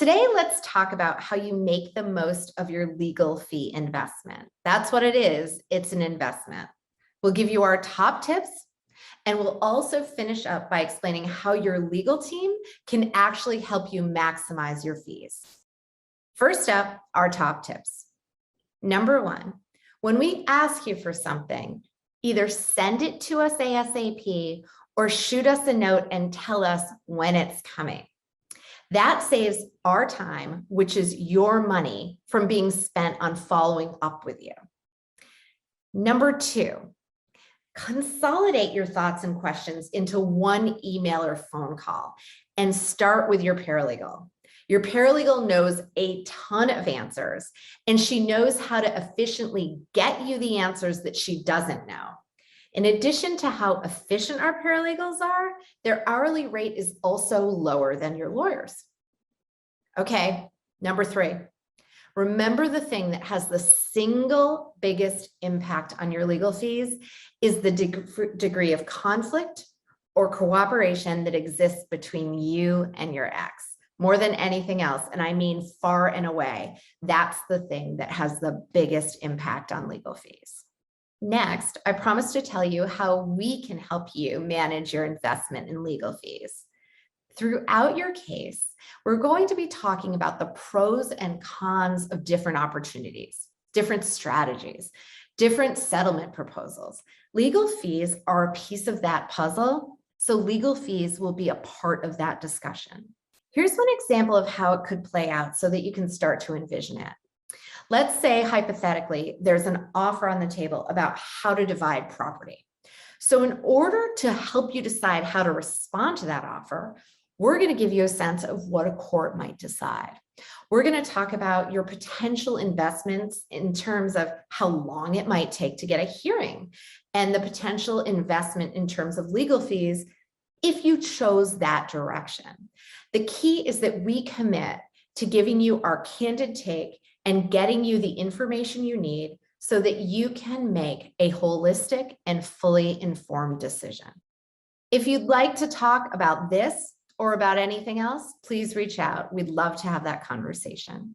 Today, let's talk about how you make the most of your legal fee investment. That's what it is. It's an investment. We'll give you our top tips, and we'll also finish up by explaining how your legal team can actually help you maximize your fees. First up, our top tips. Number one, when we ask you for something, either send it to us ASAP or shoot us a note and tell us when it's coming. That saves our time, which is your money, from being spent on following up with you. Number two, consolidate your thoughts and questions into one email or phone call and start with your paralegal. Your paralegal knows a ton of answers, and she knows how to efficiently get you the answers that she doesn't know. In addition to how efficient our paralegals are, their hourly rate is also lower than your lawyers. Okay, number three, remember the thing that has the single biggest impact on your legal fees is the degree of conflict or cooperation that exists between you and your ex. More than anything else, and I mean far and away, that's the thing that has the biggest impact on legal fees. Next, I promise to tell you how we can help you manage your investment in legal fees. Throughout your case, we're going to be talking about the pros and cons of different opportunities, different strategies, different settlement proposals. Legal fees are a piece of that puzzle, so legal fees will be a part of that discussion. Here's one example of how it could play out so that you can start to envision it. Let's say, hypothetically, there's an offer on the table about how to divide property. So in order to help you decide how to respond to that offer, we're going to give you a sense of what a court might decide. We're going to talk about your potential investments in terms of how long it might take to get a hearing and the potential investment in terms of legal fees if you chose that direction. The key is that we commit to giving you our candid take and getting you the information you need so that you can make a holistic and fully informed decision. If you'd like to talk about this or about anything else, please reach out. We'd love to have that conversation.